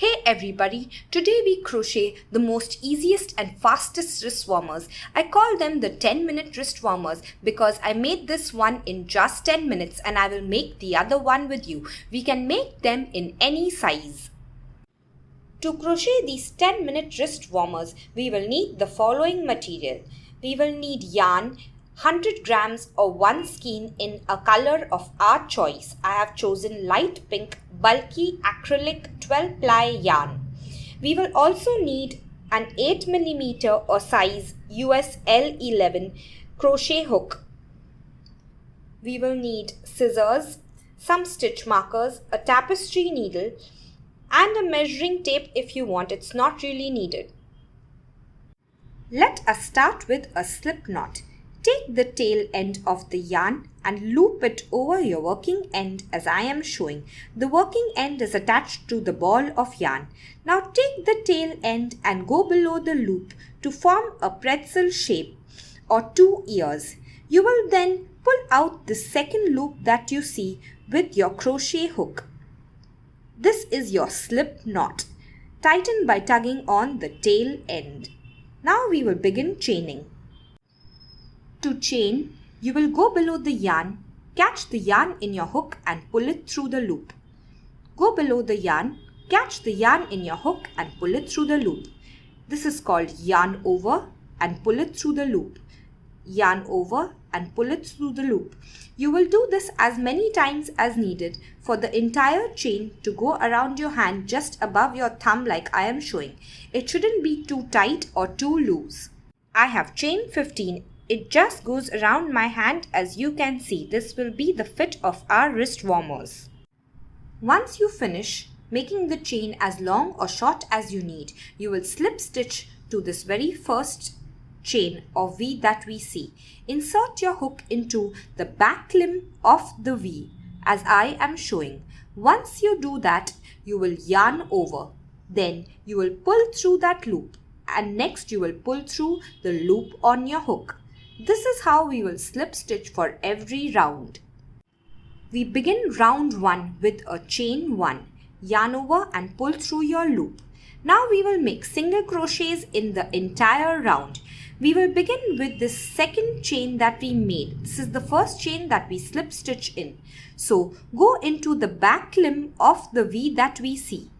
Hey everybody, today we crochet the most easiest and fastest wrist warmers. I call them the 10-minute wrist warmers because I made this one in just 10 minutes and I will make the other one with you. We can make them in any size. To crochet these 10-minute wrist warmers, we will need the following material. We will need yarn, 100 grams or one skein in a color of our choice. I have chosen light pink bulky acrylic 12 ply yarn. We will also need an 8mm or size US L11 crochet hook. We will need scissors, some stitch markers, a tapestry needle and a measuring tape if you want. It's not really needed. Let us start with a slip knot. Take the tail end of the yarn and loop it over your working end as I am showing. The working end is attached to the ball of yarn. Now take the tail end and go below the loop to form a pretzel shape or two ears. You will then pull out the second loop that you see with your crochet hook. This is your slip knot. Tighten by tugging on the tail end. Now we will begin chaining. To chain, you will go below the yarn, catch the yarn in your hook and pull it through the loop. Go below the yarn, catch the yarn in your hook and pull it through the loop. This is called yarn over and pull it through the loop. Yarn over and pull it through the loop. You will do this as many times as needed for the entire chain to go around your hand just above your thumb like I am showing. It shouldn't be too tight or too loose. I have chained 15. It just goes around my hand as you can see. This will be the fit of our wrist warmers. Once you finish making the chain as long or short as you need, you will slip stitch to this very first chain or V that we see. Insert your hook into the back limb of the V as I am showing. Once you do that, you will yarn over. Then you will pull through that loop and next you will pull through the loop on your hook. This is how we will slip stitch for every round. We begin round 1 with a chain 1, yarn over and pull through your loop. Now we will make single crochets in the entire round. We will begin with this second chain that we made. This is the first chain that we slip stitch in. So go into the back limb of the V that we see.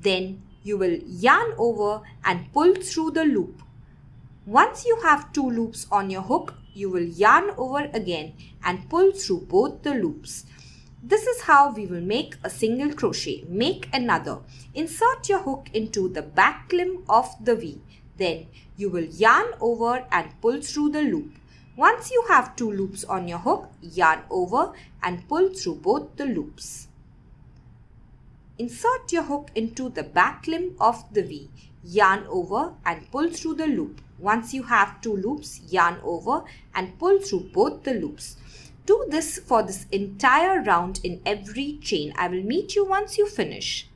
Then you will yarn over and pull through the loop. Once you have two loops on your hook, you will yarn over again and pull through both the loops. This is how we will make a single crochet. Make another. Insert your hook into the back limb of the V. Then you will yarn over and pull through the loop. Once you have two loops on your hook, yarn over and pull through both the loops. Insert your hook into the back limb of the V. Yarn over and pull through the loop. Once you have two loops, yarn over and pull through both the loops. Do this for this entire round in every chain. I will meet you once you finish.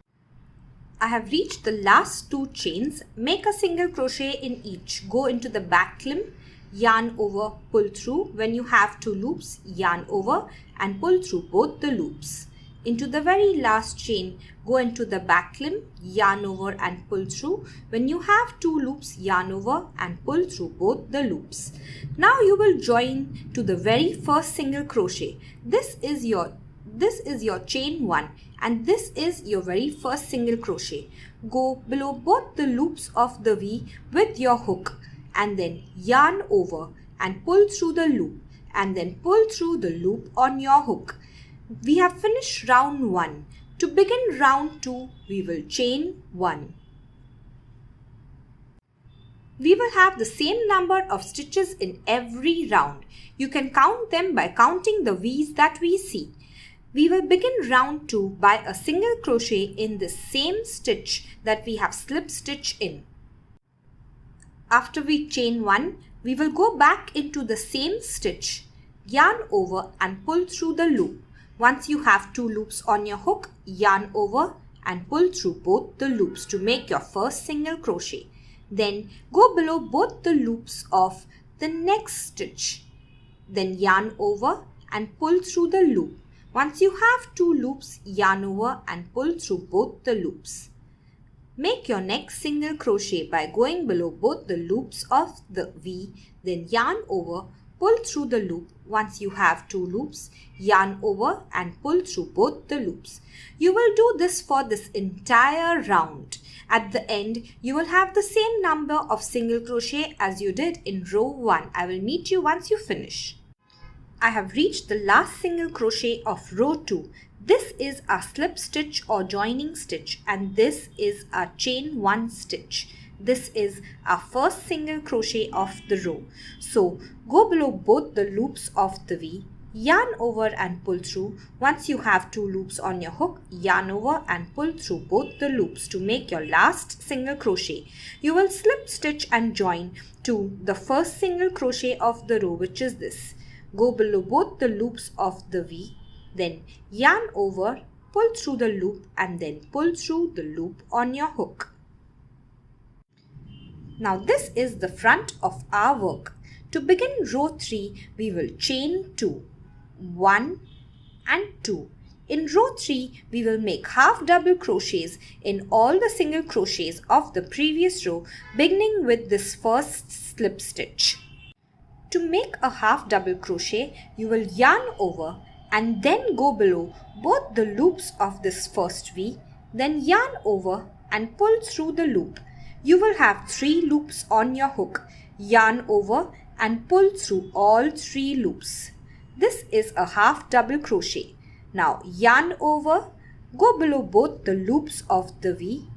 I have reached the last two chains. Make a single crochet in each. Go into the back limb, yarn over, pull through. When you have two loops, yarn over and pull through both the loops. Into the very last chain, go into the back limb, yarn over and pull through. When you have two loops, yarn over and pull through both the loops. Now you will join to the very first single crochet. This is your chain 1 and this is your very first single crochet. Go below both the loops of the V with your hook and then yarn over and pull through the loop and then pull through the loop on your hook. We have finished round 1. To begin round 2, we will chain 1. We will have the same number of stitches in every round. You can count them by counting the V's that we see. We will begin round 2 by a single crochet in the same stitch that we have slip stitch in. After we chain 1, we will go back into the same stitch, yarn over and pull through the loop. Once you have two loops on your hook, yarn over and pull through both the loops to make your first single crochet. Then go below both the loops of the next stitch. Then yarn over and pull through the loop. Once you have 2 loops, yarn over and pull through both the loops. Make your next single crochet by going below both the loops of the V, then yarn over, pull through the loop. Once you have 2 loops, yarn over and pull through both the loops. You will do this for this entire round. At the end, you will have the same number of single crochet as you did in row 1. I will meet you once you finish. I have reached the last single crochet of row 2. This is a slip stitch or joining stitch, and this is a chain 1 stitch. This is our first single crochet of the row. So go below both the loops of the V, yarn over and pull through. Once you have 2 loops on your hook, yarn over and pull through both the loops to make your last single crochet. You will slip stitch and join to the first single crochet of the row, which is this. Go below both the loops of the V, then yarn over, pull through the loop and then pull through the loop on your hook. Now this is the front of our work. To begin row 3, we will chain 2, 1 and 2. In row 3, we will make half double crochets in all the single crochets of the previous row, beginning with this first slip stitch. To make a half double crochet, you will yarn over and then go below both the loops of this first V, then yarn over and pull through the loop. You will have 3 loops on your hook. Yarn over and pull through all 3 loops. This is a half double crochet. Now yarn over, go below both the loops of the V,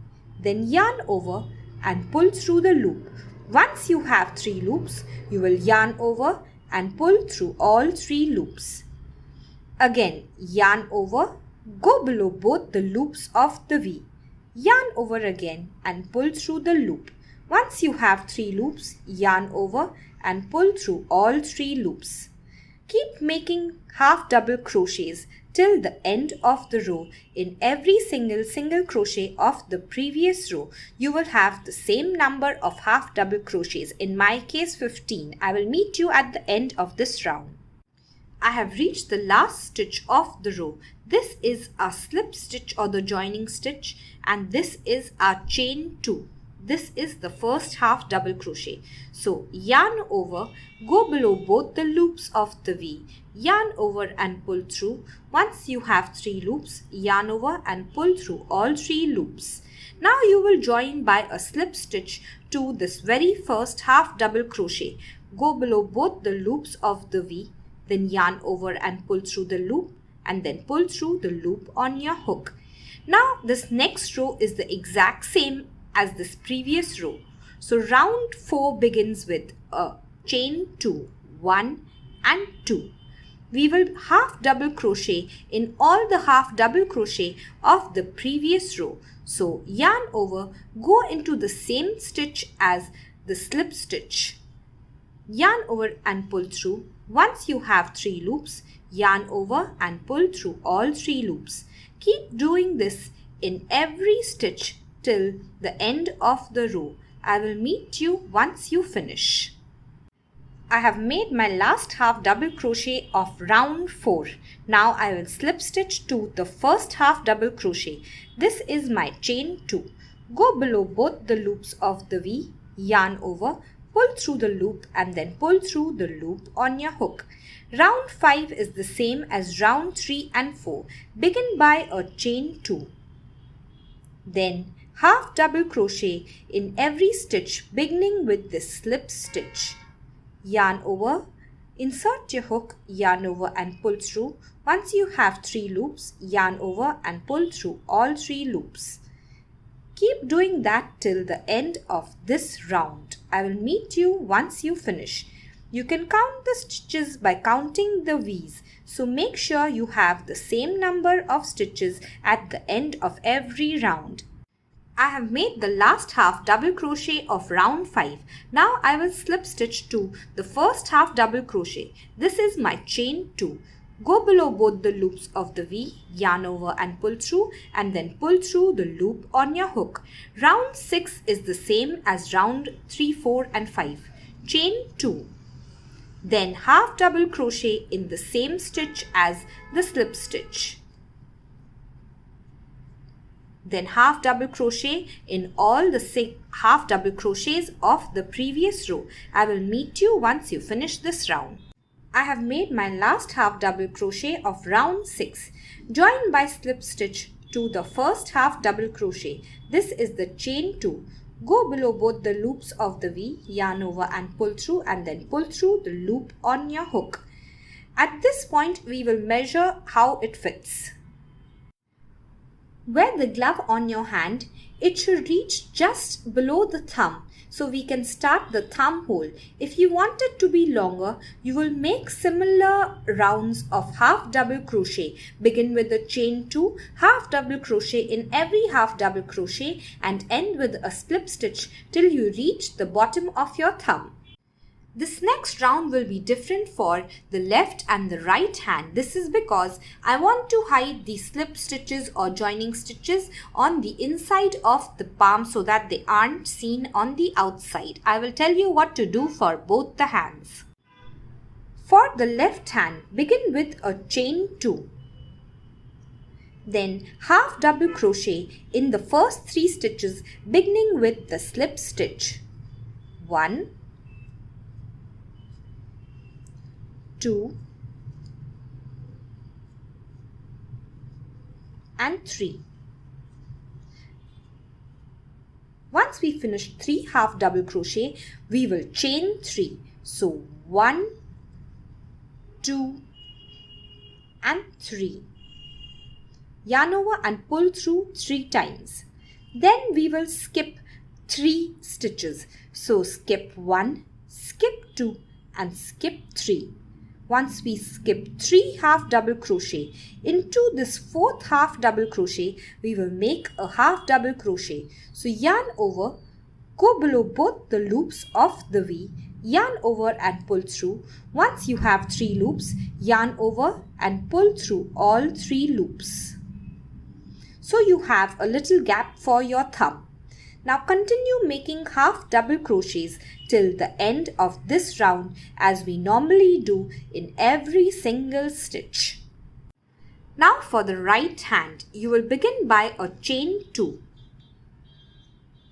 then yarn over and pull through the loop. Once you have 3 loops, you will yarn over and pull through all 3 loops. Again, yarn over, go below both the loops of the V. Yarn over again and pull through the loop. Once you have 3 loops, yarn over and pull through all 3 loops. Keep making half double crochets till the end of the row. In every single crochet of the previous row, you will have the same number of half double crochets. In my case 15. I will meet you at the end of this round. I have reached the last stitch of the row. This is a slip stitch or the joining stitch, and this is our chain 2. This is the first half double crochet. So yarn over, go below both the loops of the V, yarn over and pull through. Once you have 3 loops, yarn over and pull through all 3 loops. Now you will join by a slip stitch to this very first half double crochet. Go below both the loops of the V, then yarn over and pull through the loop and then pull through the loop on your hook. Now this next row is the exact same as this previous row. So round 4 begins with a chain 2, 1 and 2. We will half double crochet in all the half double crochet of the previous row. So yarn over, go into the same stitch as the slip stitch. Yarn over and pull through. Once you have 3 loops, yarn over and pull through all 3 loops. Keep doing this in every stitch till the end of the row. I will meet you once you finish. I have made my last half double crochet of round 4. Now I will slip stitch to the first half double crochet. This is my chain 2. Go below both the loops of the V, yarn over, pull through the loop and then pull through the loop on your hook. Round 5 is the same as round 3 and 4. Begin by a chain 2. Then half double crochet in every stitch beginning with this slip stitch. Yarn over, insert your hook, yarn over and pull through. Once you have 3 loops, yarn over and pull through all 3 loops. Keep doing that till the end of this round. I will meet you once you finish. You can count the stitches by counting the V's. So make sure you have the same number of stitches at the end of every round. I have made the last half double crochet of round 5. Now I will slip stitch to the first half double crochet. This is my chain 2. Go below both the loops of the V, yarn over and pull through and then pull through the loop on your hook. Round 6 is the same as round 3, 4 and 5. Chain 2. Then half double crochet in the same stitch as the slip stitch. Then half double crochet in all the half double crochets of the previous row. I will meet you once you finish this round. I have made my last half double crochet of round 6. Join by slip stitch to the first half double crochet. This is the chain 2. Go below both the loops of the V, yarn over and pull through, and then pull through the loop on your hook. At this point, we will measure how it fits. Wear the glove on your hand. It should reach just below the thumb, so we can start the thumb hole. If you want it to be longer, you will make similar rounds of half double crochet. Begin with the chain 2, half double crochet in every half double crochet, and end with a slip stitch till you reach the bottom of your thumb. This next round will be different for the left and the right hand. This is because I want to hide the slip stitches or joining stitches on the inside of the palm so that they aren't seen on the outside. I will tell you what to do for both the hands. For the left hand, begin with a chain 2. Then half double crochet in the first 3 stitches beginning with the slip stitch. 1, 2 and 3. Once we finish 3 half double crochet, we will chain 3. So 1, 2 and 3. Yarn over and pull through 3 times. Then we will skip 3 stitches. So skip 1, skip 2 and skip 3. Once we skip 3 half double crochet, into this 4th half double crochet, we will make a half double crochet. So yarn over, go below both the loops of the V, yarn over and pull through. Once you have 3 loops, yarn over and pull through all 3 loops. So you have a little gap for your thumb. Now continue making half double crochets till the end of this round as we normally do in every single stitch. Now for the right hand, you will begin by a chain 2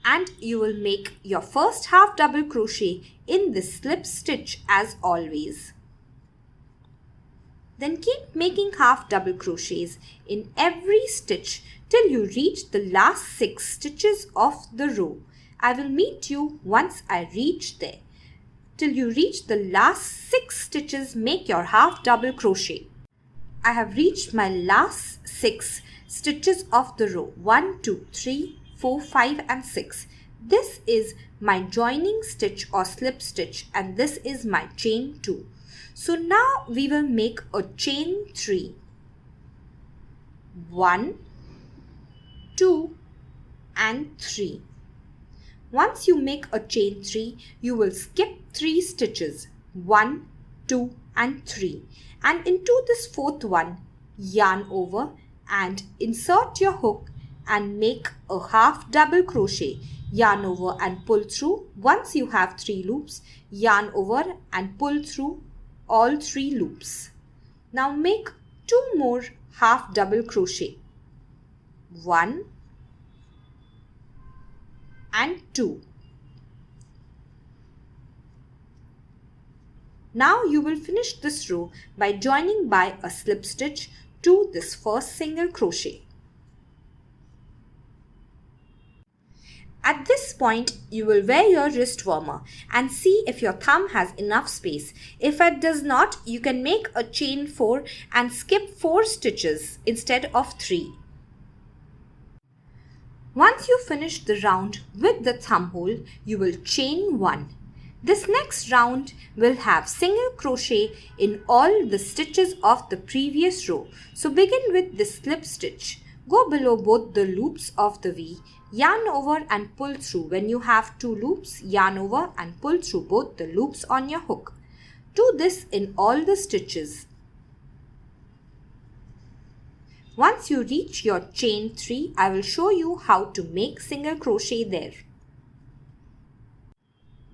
and you will make your first half double crochet in the slip stitch as always. Then keep making half double crochets in every stitch till you reach the last 6 stitches of the row. I will meet you once I reach there. Till you reach the last 6 stitches, make your half double crochet. I have reached my last 6 stitches of the row. 1, 2, 3, 4, 5 and 6. This is my joining stitch or slip stitch and this is my chain 2. So now we will make a chain 3. 1, 2 and 3. Once you make a chain 3, you will skip 3 stitches. 1, 2 and 3. And into this 4th one, yarn over and insert your hook and make a half double crochet. Yarn over and pull through. Once you have 3 loops, yarn over and pull through all 3 loops. Now make 2 more half double crochet. 1 and 2. Now you will finish this row by joining by a slip stitch to this first single crochet. At this point, you will wear your wrist warmer and see if your thumb has enough space. If it does not, you can make a chain 4 and skip 4 stitches instead of 3. Once you finish the round with the thumb hole, you will chain 1. This next round will have single crochet in all the stitches of the previous row. So begin with the slip stitch. Go below both the loops of the V, yarn over and pull through. When you have 2 loops, yarn over and pull through both the loops on your hook. Do this in all the stitches. Once you reach your chain 3, I will show you how to make single crochet there.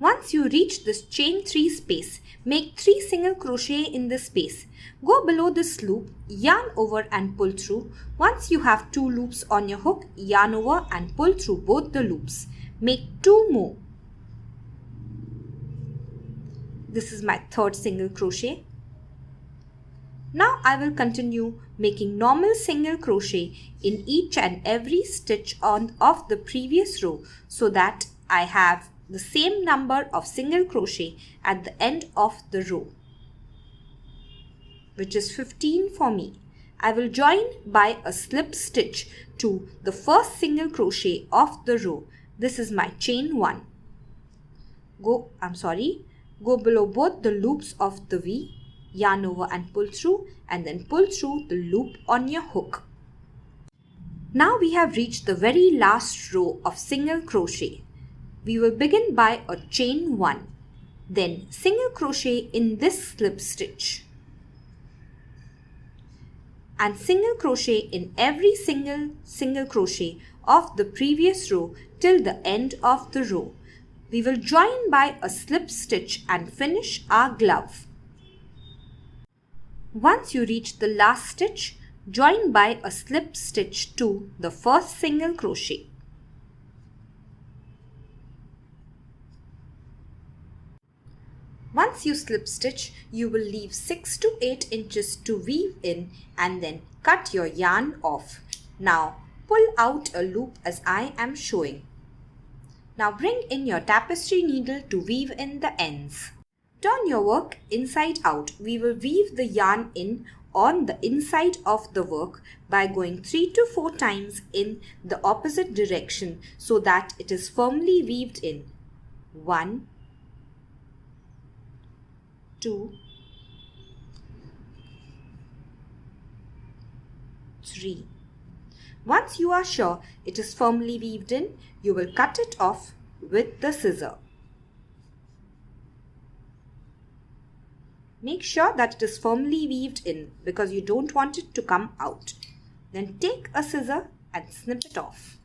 Once you reach this chain 3 space, make 3 single crochet in this space. Go below this loop, yarn over and pull through. Once you have 2 loops on your hook, yarn over and pull through both the loops. Make 2 more. This is my 3rd single crochet. Now I will continue making normal single crochet in each and every stitch of the previous row so that I have the same number of single crochet at the end of the row, which is 15 for me. I will join by a slip stitch to the first single crochet of the row. This is my chain 1. Go below both the loops of the V, yarn over and pull through, and then pull through the loop on your hook. Now we have reached the very last row of single crochet. We will begin by a chain 1, then single crochet in this slip stitch, and single crochet in every single crochet of the previous row till the end of the row. We will join by a slip stitch and finish our glove. Once you reach the last stitch, join by a slip stitch to the first single crochet. Once you slip stitch, you will leave 6 to 8 inches to weave in and then cut your yarn off. Now pull out a loop as I am showing. Now bring in your tapestry needle to weave in the ends. Turn your work inside out. We will weave the yarn in on the inside of the work by going 3 to 4 times in the opposite direction so that it is firmly weaved in. 1, 2, 3. Once you are sure it is firmly weaved in, you will cut it off with the scissor. Make sure that it is firmly weaved in because you don't want it to come out. Then take a scissor and snip it off.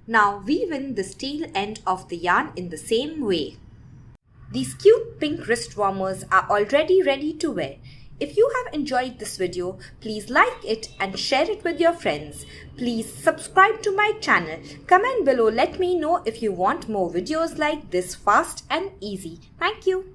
Now weave in the tail end of the yarn in the same way. These cute pink wrist warmers are already ready to wear. If you have enjoyed this video, please like it and share it with your friends. Please subscribe to my channel. Comment below, let me know if you want more videos like this fast and easy. Thank you.